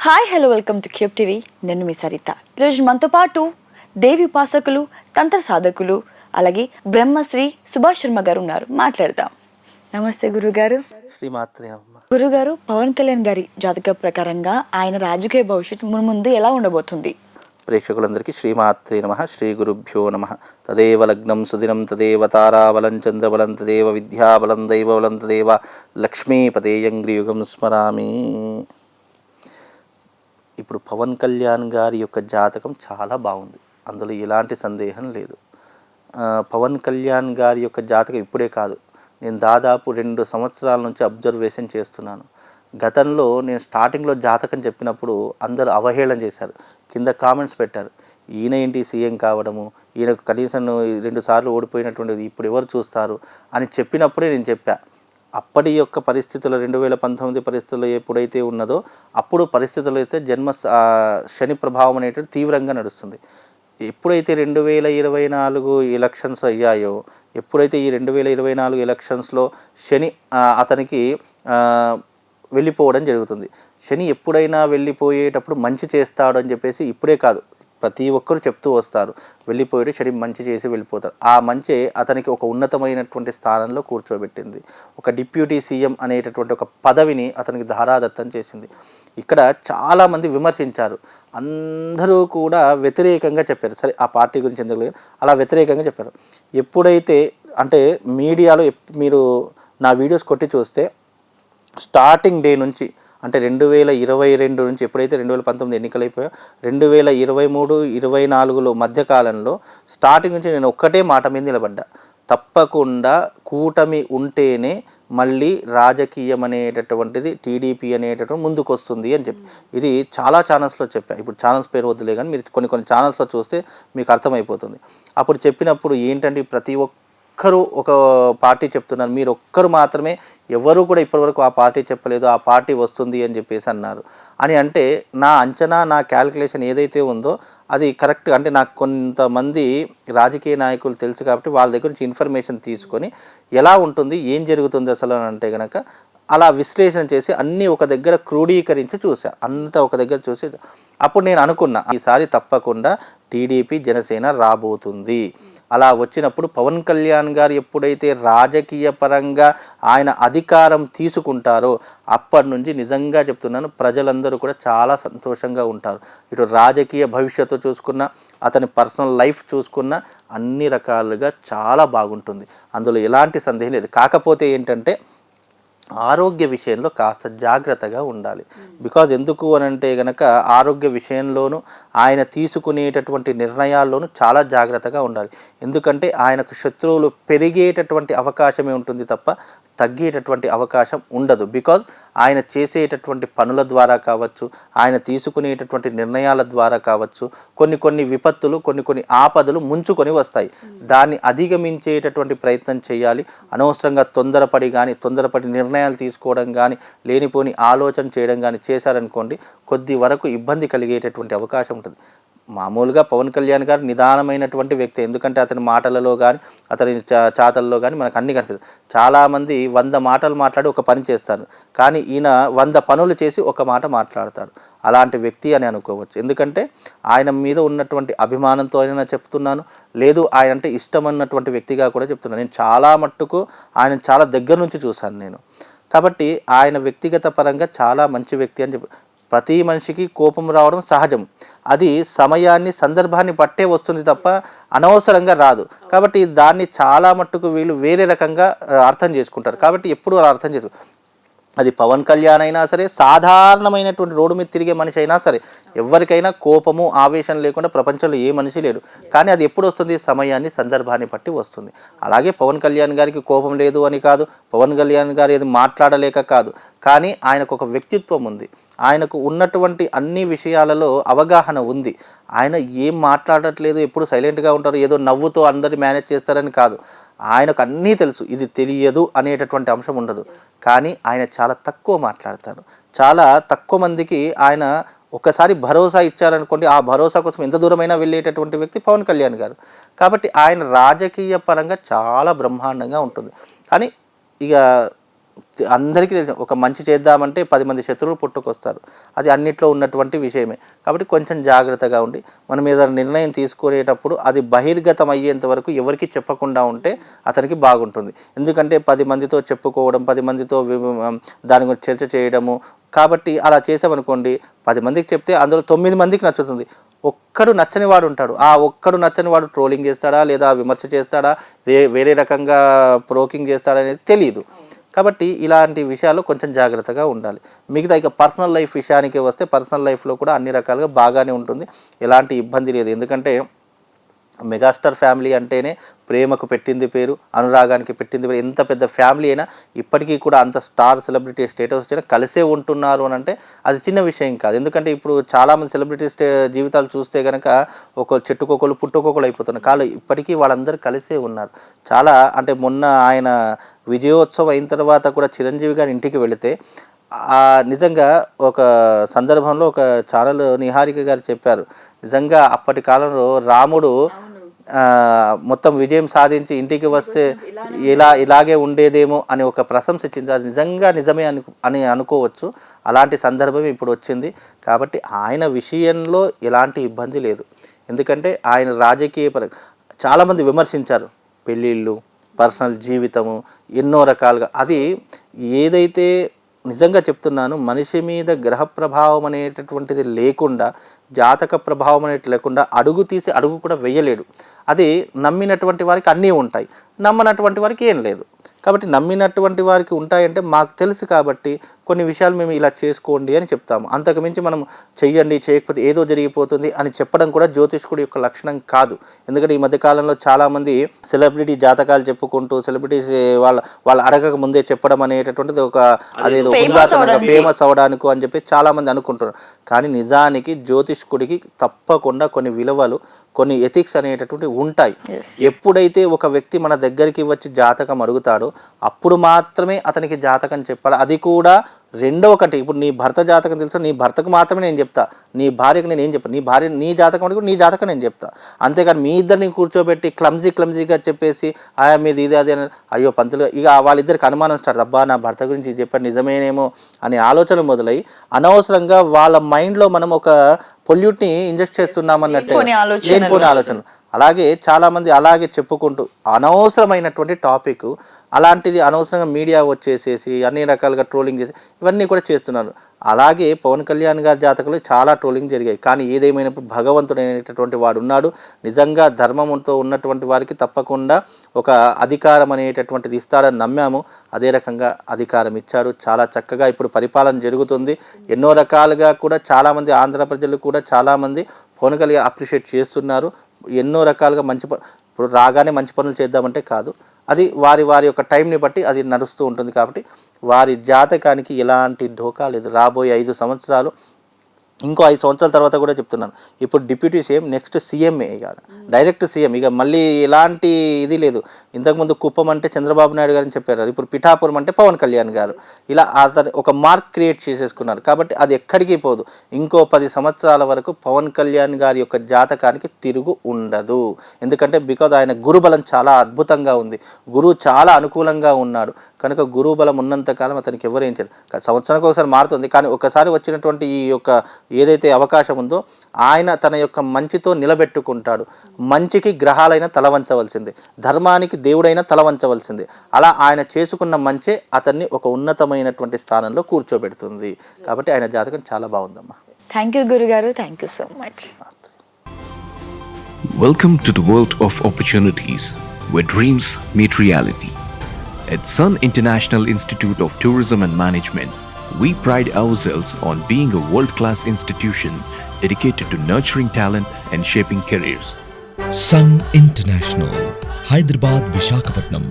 Hi hello welcome to cube TV. నేను మీ సరిత. ఈరోజు మనతో పాటు దేవి ఉపాసకులు, తంత్ర సాధకులు, అలాగే బ్రహ్మశ్రీ సుభాష్ శర్మ గారు ఉన్నారు. మాట్లాడదాం. నమస్తే గురుగారు. శ్రీమాత్రే. గురుగారు, పవన్ కళ్యాణ్ గారి జాతక ప్రకారంగా ఆయన రాజకీయ భవిష్యత్తు ముందు ఎలా ఉండబోతుంది? ప్రేక్షకులందరికీ శ్రీమాత్రే నమః. శ్రీ గురుభ్యో నమః. తదేవ లగ్నం సుదినం తదేవ తారాబలం చంద్రబలం తదేవ విద్యాబలం దైవబలం తదేవ లక్ష్మీపతేయంగ్రియుగం స్మరామి. ఇప్పుడు పవన్ కళ్యాణ్ గారి యొక్క జాతకం చాలా బాగుంది, అందులో ఎలాంటి సందేహం లేదు. పవన్ కళ్యాణ్ గారి యొక్క జాతకం ఇప్పుడే కాదు, నేను దాదాపు 2 సంవత్సరాల నుంచి అబ్జర్వేషన్ చేస్తున్నాను. గతంలో నేను స్టార్టింగ్లో జాతకం చెప్పినప్పుడు అందరూ అవహేళన చేశారు, కింద కామెంట్స్ పెట్టారు, ఈయన ఏంటి సీఎం కావడము, ఈయనకు కనీసం 2 సార్లు ఓడిపోయినటువంటిది ఇప్పుడు ఎవరు చూస్తారు అని చెప్పినప్పుడే నేను చెప్పా. అప్పటి యొక్క పరిస్థితులు 2019 పరిస్థితుల్లో ఎప్పుడైతే ఉన్నదో అప్పుడు పరిస్థితులు అయితే శని ప్రభావం అనేటువంటి తీవ్రంగా నడుస్తుంది. ఎప్పుడైతే 2024 ఎలక్షన్స్ అయ్యాయో, ఎప్పుడైతే ఈ 2024 ఎలక్షన్స్లో శని అతనికి వెళ్ళిపోవడం జరుగుతుంది. శని ఎప్పుడైనా వెళ్ళిపోయేటప్పుడు మంచి చేస్తాడు అని చెప్పేసి ఇప్పుడే కాదు, ప్రతి ఒక్కరు చెప్తూ వస్తారు, వెళ్ళిపోయాడు శని మంచి చేసి వెళ్ళిపోతారు. ఆ మంచి అతనికి ఒక ఉన్నతమైనటువంటి స్థానంలో కూర్చోబెట్టింది. ఒక డిప్యూటీ సీఎం అనేటటువంటి ఒక పదవిని అతనికి ధారాదత్తం చేసింది. ఇక్కడ చాలామంది విమర్శించారు, అందరూ కూడా వ్యతిరేకంగా చెప్పారు. సరే, ఆ పార్టీ గురించి ఎందుకు అలా వ్యతిరేకంగా చెప్పారు. ఎప్పుడైతే అంటే మీడియాలో మీరు నా వీడియోస్ కొట్టి చూస్తే స్టార్టింగ్ డే నుంచి అంటే 2022 నుంచి ఎప్పుడైతే 2019 ఎన్నికలైపోయా 2023-24లో మధ్యకాలంలో స్టార్టింగ్ నుంచి నేను ఒక్కటే మాట మీద నిలబడ్డా, తప్పకుండా కూటమి ఉంటేనే మళ్ళీ రాజకీయం అనేటటువంటిది టీడీపీ అనేటటువంటి ముందుకు వస్తుంది అని చెప్పి ఇది చాలా ఛానల్స్లో చెప్పా. ఇప్పుడు ఛానల్స్ పేరు వద్దులే కానీ మీరు కొన్ని ఛానల్స్లో చూస్తే మీకు అర్థమైపోతుంది. అప్పుడు చెప్పినప్పుడు ఏంటంటే ప్రతి ఒక్కరు ఒక పార్టీ చెప్తున్నారు, మీరు ఒక్కరు మాత్రమే, ఎవరు కూడా ఇప్పటివరకు ఆ పార్టీ చెప్పలేదు, ఆ పార్టీ వస్తుంది అని చెప్పేసి అన్నారు. అని అంటే నా అంచనా, నా క్యాలిక్యులేషన్ ఏదైతే ఉందో అది కరెక్ట్. అంటే నాకు కొంతమంది రాజకీయ నాయకులు తెలుసు కాబట్టి వాళ్ళ దగ్గర నుంచి ఇన్ఫర్మేషన్ తీసుకొని ఎలా ఉంటుంది, ఏం జరుగుతుంది అసలు అని అంటే కనుక అలా విశ్లేషణ చేసి అన్నీ ఒక దగ్గర క్రోడీకరించి చూసా, అంతా ఒక దగ్గర చూసి అప్పుడు నేను అనుకున్నా ఈసారి తప్పకుండా టీడీపీ జనసేన రాబోతుంది. అలా వచ్చినప్పుడు పవన్ కళ్యాణ్ గారు ఎప్పుడైతే రాజకీయ పరంగా ఆయన అధికారం తీసుకుంటారో అప్పటి నుంచి నిజంగా చెప్తున్నాను, ప్రజలందరూ కూడా చాలా సంతోషంగా ఉంటారు. ఇటు రాజకీయ భవిష్యత్తు చూసుకున్నా, అతని పర్సనల్ లైఫ్ చూసుకున్నా అన్ని రకాలుగా చాలా బాగుంటుంది, అందులో ఎలాంటి సందేహం లేదు. కాకపోతే ఏంటంటే ఆరోగ్య విషయంలో కాస్త జాగ్రత్తగా ఉండాలి. బికాజ్ ఎందుకు అని అంటే కనుక ఆరోగ్య విషయంలోనూ ఆయన తీసుకునేటటువంటి నిర్ణయాల్లోనూ చాలా జాగ్రత్తగా ఉండాలి. ఎందుకంటే ఆయనకు శత్రువులు పెరిగేటటువంటి అవకాశమే ఉంటుంది తప్ప తగ్గేటటువంటి అవకాశం ఉండదు. బికాజ్ ఆయన చేసేటటువంటి పనుల ద్వారా కావచ్చు, ఆయన తీసుకునేటటువంటి నిర్ణయాల ద్వారా కావచ్చు, కొన్ని విపత్తులు, కొన్ని ఆపదలు ముంచుకొని వస్తాయి. దాన్ని అధిగమించేటటువంటి ప్రయత్నం చేయాలి. అనవసరంగా తొందరపడి నిర్ణయాలు తీసుకోవడం కానీ, లేనిపోని ఆలోచన చేయడం కానీ చేశారనుకోండి, కొద్ది వరకు ఇబ్బంది కలిగేటటువంటి అవకాశం ఉంటుంది. మామూలుగా పవన్ కళ్యాణ్ గారు నిదానమైనటువంటి వ్యక్తి, ఎందుకంటే అతని మాటలలో కానీ అతని చాతల్లో కానీ మనకు అన్ని కనిపిస్తుంది. చాలామంది 100 మాటలు మాట్లాడి ఒక పని చేస్తారు, కానీ ఈయన 100 పనులు చేసి ఒక మాట మాట్లాడతాడు. అలాంటి వ్యక్తి అని అనుకోవచ్చు. ఎందుకంటే ఆయన మీద ఉన్నటువంటి అభిమానంతో అయినా చెప్తున్నాను, లేదు ఆయన అంటే ఇష్టం అన్నటువంటి వ్యక్తిగా కూడా చెప్తున్నాను. నేను చాలా మట్టుకు ఆయన చాలా దగ్గర నుంచి చూశాను నేను. కాబట్టి ఆయన వ్యక్తిగత పరంగా చాలా మంచి వ్యక్తి అని చెప్పి, ప్రతి మనిషికి కోపం రావడం సహజం, అది సమయాన్ని సందర్భాన్ని బట్టే వస్తుంది తప్ప అనవసరంగా రాదు. కాబట్టి దాన్ని చాలా మట్టుకు వీళ్ళు వేరే రకంగా అర్థం చేసుకుంటారు. కాబట్టి ఎప్పుడు అలా అర్థం చేసుకో, అది పవన్ కళ్యాణ్ అయినా సరే, సాధారణమైనటువంటి రోడ్డు మీద తిరిగే మనిషి అయినా సరే, ఎవరికైనా కోపము ఆవేశం లేకుండా ప్రపంచంలో ఏ మనిషి లేడు. కానీ అది ఎప్పుడు వస్తుంది, సమయాన్ని సందర్భాన్ని బట్టి వస్తుంది. అలాగే పవన్ కళ్యాణ్ గారికి కోపం లేదు అని కాదు, పవన్ కళ్యాణ్ గారు ఏది మాట్లాడలేక కాదు, కానీ ఆయనకు ఒక వ్యక్తిత్వం ఉంది, ఆయనకు ఉన్నటువంటి అన్ని విషయాలలో అవగాహన ఉంది. ఆయన ఏం మాట్లాడట్లేదు, ఎప్పుడు సైలెంట్గా ఉంటారు, ఏదో నవ్వుతో అందరినీ మేనేజ్ చేస్తారని కాదు, ఆయనకు అన్నీ తెలుసు. ఇది తెలియదు అనేటటువంటి అంశం ఉండదు. కానీ ఆయన చాలా తక్కువ మాట్లాడతారు, చాలా తక్కువ మందికి ఆయన ఒకసారి భరోసా ఇచ్చారనుకోండి, ఆ భరోసా కోసం ఎంత దూరమైనా వెళ్ళేటటువంటి వ్యక్తి పవన్ కళ్యాణ్ గారు. కాబట్టి ఆయన రాజకీయ పరంగా చాలా బ్రహ్మాండంగా ఉంటుంది. కానీ ఇక అందరికీ తెలుసు, ఒక మంచి చేద్దామంటే 10 మంది శత్రువులు పుట్టుకొస్తారు. అది అన్నిట్లో ఉన్నటువంటి విషయమే. కాబట్టి కొంచెం జాగ్రత్తగా ఉండి మనం ఏదైనా నిర్ణయం తీసుకునేటప్పుడు అది బహిర్గతం అయ్యేంత వరకు ఎవరికి చెప్పకుండా ఉంటే అతనికి బాగుంటుంది. ఎందుకంటే 10 మందితో చెప్పుకోవడం, 10 మందితో దాని గురించి చర్చ చేయడము. కాబట్టి అలా చేసామనుకోండి, 10 మందికి చెప్తే అందులో 9 మందికి నచ్చుతుంది. ఒక్కడు నచ్చని వాడు ఉంటాడు. ఆ ఒక్కడు నచ్చని వాడు ట్రోలింగ్ చేస్తాడా, లేదా విమర్శ చేస్తాడా, వేరే రకంగా ప్రోకింగ్ చేస్తాడా అనేది తెలియదు. కాబట్టి ఇలాంటి విషయాల్లో కొంచెం జాగ్రత్తగా ఉండాలి. మిగతా ఇక పర్సనల్ లైఫ్ విషయానికి వస్తే, పర్సనల్ లైఫ్లో కూడా అన్ని రకాలుగా బాగానే ఉంటుంది, ఎలాంటి ఇబ్బంది లేదు. ఎందుకంటే మెగాస్టార్ ఫ్యామిలీ అంటేనే ప్రేమకు పెట్టింది పేరు, అనురాగానికి పెట్టింది పేరు. ఎంత పెద్ద ఫ్యామిలీ అయినా ఇప్పటికీ కూడా అంత స్టార్ సెలబ్రిటీ స్టేటస్ వచ్చినా కలిసే ఉంటున్నారు అని అంటే అది చిన్న విషయం కాదు. ఎందుకంటే ఇప్పుడు చాలామంది సెలబ్రిటీ జీవితాలు చూస్తే కనుక ఒక చెట్టుకొకలు పుట్టుకొకలు అయిపోతున్నారు. కానీ ఇప్పటికీ వాళ్ళందరూ కలిసే ఉన్నారు. చాలా అంటే మొన్న ఆయన విజయోత్సవం అయిన తర్వాత కూడా చిరంజీవి గారి ఇంటికి వెళితే నిజంగా ఒక సందర్భంలో ఒక ఛానల్ నిహారిక గారు చెప్పారు, నిజంగా అప్పటి కాలంలో రాముడు మొత్తం విజయం సాధించి ఇంటికి వస్తే ఇలాగే ఉండేదేమో అని ఒక ప్రశంస ఇచ్చింది. అది నిజంగా నిజమే అని అనుకోవచ్చు. అలాంటి సందర్భం ఇప్పుడు వచ్చింది. కాబట్టి ఆయన విషయంలో ఎలాంటి ఇబ్బంది లేదు. ఎందుకంటే ఆయన రాజకీయ చాలామంది విమర్శించారు, పెళ్ళిళ్ళు, పర్సనల్ జీవితము, ఎన్నో రకాలుగా. అది ఏదైతే నిజంగా చెప్తున్నాను, మనిషి మీద గ్రహ ప్రభావం అనేటటువంటిది లేకుండా, జాతక ప్రభావం అనేది లేకుండా అడుగు తీసి అడుగు కూడా వేయలేడు. అది నమ్మినటువంటి వారికి అన్నీ ఉంటాయి, నమ్మనటువంటి వారికి ఏం లేదు. కాబట్టి నమ్మినటువంటి వారికి ఉంటాయంటే మాకు తెలుసు కాబట్టి కొన్ని విషయాలు మేము ఇలా చేసుకోండి అని చెప్తాము. అంతకుమించి మనం చెయ్యండి, చేయకపోతే ఏదో జరిగిపోతుంది అని చెప్పడం కూడా జ్యోతిష్కుడి యొక్క లక్షణం కాదు. ఎందుకంటే ఈ మధ్యకాలంలో చాలామంది సెలబ్రిటీ జాతకాలు చెప్పుకుంటూ సెలబ్రిటీస్ వాళ్ళు అడగక ముందే చెప్పడం అనేటటువంటిది ఒక అదేదో ఉల్లాసంగా ఫేమస్ అవడానికి అని చెప్పి చాలామంది అనుకుంటున్నారు. కానీ నిజానికి జ్యోతిష్కుడికి తప్పకుండా కొన్ని విలువలు, కొన్ని ఎథిక్స్ అనేటటువంటివి ఉంటాయి. ఎప్పుడైతే ఒక వ్యక్తి మన దగ్గరికి వచ్చి జాతకం అడుగుతాడో అప్పుడు మాత్రమే అతనికి జాతకం చెప్పాలి. అది కూడా రెండవ కంటే, ఇప్పుడు నీ భర్త జాతకం తెలుసు, నీ భర్తకు మాత్రమే నేను చెప్తా, నీ భార్యకు నేను ఏం చెప్పాను. నీ భార్య నీ జాతకం అడిగి నీ జాతకం నేను చెప్తా. అంతేకాని మీ ఇద్దరిని కూర్చోబెట్టి క్లమ్జీగా చెప్పేసి మీది ఇది అది అని, అయ్యో పంతులు, ఇక వాళ్ళిద్దరికి అనుమానం స్టార్ట్, అబ్బా నా భర్త గురించి చెప్పాడు నిజమేనేమో అనే ఆలోచన మొదలై అనవసరంగా వాళ్ళ మైండ్లో మనం ఒక పొల్యూట్ని ఇంజెక్ట్ చేస్తున్నామన్నట్టే, లేనిపోని ఆలోచనలు. అలాగే చాలామంది అలాగే చెప్పుకుంటూ అనవసరమైనటువంటి టాపిక్ అలాంటిది అనవసరంగా మీడియా వచ్చేసేసి అన్ని రకాలుగా ట్రోలింగ్ చేసి ఇవన్నీ కూడా చేస్తున్నారు. అలాగే పవన్ కళ్యాణ్ గారి జాతకంలో చాలా ట్రోలింగ్ జరిగాయి. కానీ ఏదేమైనప్పుడు భగవంతుడు అనేటటువంటి వాడు ఉన్నాడు. నిజంగా ధర్మంతో ఉన్నటువంటి వారికి తప్పకుండా ఒక అధికారం అనేటటువంటిది ఇస్తాడని నమ్మాము. అదే రకంగా అధికారం ఇచ్చాడు. చాలా చక్కగా ఇప్పుడు పరిపాలన జరుగుతుంది. ఎన్నో రకాలుగా కూడా చాలామంది ఆంధ్ర ప్రజలు కూడా చాలామంది పవన్ కళ్యాణ్ అప్రిషియేట్ చేస్తున్నారు. ఎన్నో రకాలుగా ఇప్పుడు రాగానే మంచి పనులు చేద్దామంటే కాదు, అది వారి యొక్క టైంని బట్టి అది నడుస్తూ ఉంటుంది. కాబట్టి వారి జాతకానికి ఎలాంటి ఢోకా లేదు. రాబోయే 5 సంవత్సరాలు, ఇంకో 5 సంవత్సరాల తర్వాత కూడా చెప్తున్నాను, ఇప్పుడు డిప్యూటీ సీఎం, నెక్స్ట్ సీఎంఏ, ఇక డైరెక్ట్ సీఎం, ఇక మళ్ళీ ఎలాంటి ఇది లేదు. ఇంతకుముందు కుప్పం అంటే చంద్రబాబు నాయుడు గారిని చెప్పారు, ఇప్పుడు పిఠాపురం అంటే పవన్ కళ్యాణ్ గారు. ఇలా అతను ఒక మార్క్ క్రియేట్ చేసేసుకున్నారు. కాబట్టి అది ఎక్కడికి పోదు. ఇంకో 10 సంవత్సరాల వరకు పవన్ కళ్యాణ్ గారి యొక్క జాతకానికి తిరుగు ఉండదు. ఎందుకంటే బికాజ్ ఆయన గురుబలం చాలా అద్భుతంగా ఉంది. గురువు చాలా అనుకూలంగా ఉన్నాడు కనుక గురుబలం ఉన్నంతకాలం అతనికి ఎవరేం చేయరు. సంవత్సరానికి ఒకసారి మారుతుంది, కానీ ఒకసారి వచ్చినటువంటి ఈ యొక్క ఏదైతే అవకాశం ఉందో ఆయన తన యొక్క మంచితో నిలబెట్టుకుంటాడు. మంచికి గ్రహాలైన తలవంచవలసిందే, ధర్మానికి దేవుడైనా తలవంచవలసిందే. అలా ఆయన చేసుకున్న మంచే అతన్ని ఒక ఉన్నతమైనటువంటి స్థానంలో కూర్చోబెడుతుంది. కాబట్టి ఆయన జాతకం చాలా బాగుందమ్మా. థ్యాంక్ యూ గురుగారు, thank you so much. Welcome to the world of opportunities where dreams meet reality. At Sun International Institute of Tourism and Management, we pride ourselves on being a world-class institution dedicated to nurturing talent and shaping careers. Sun International, Hyderabad, Visakhapatnam.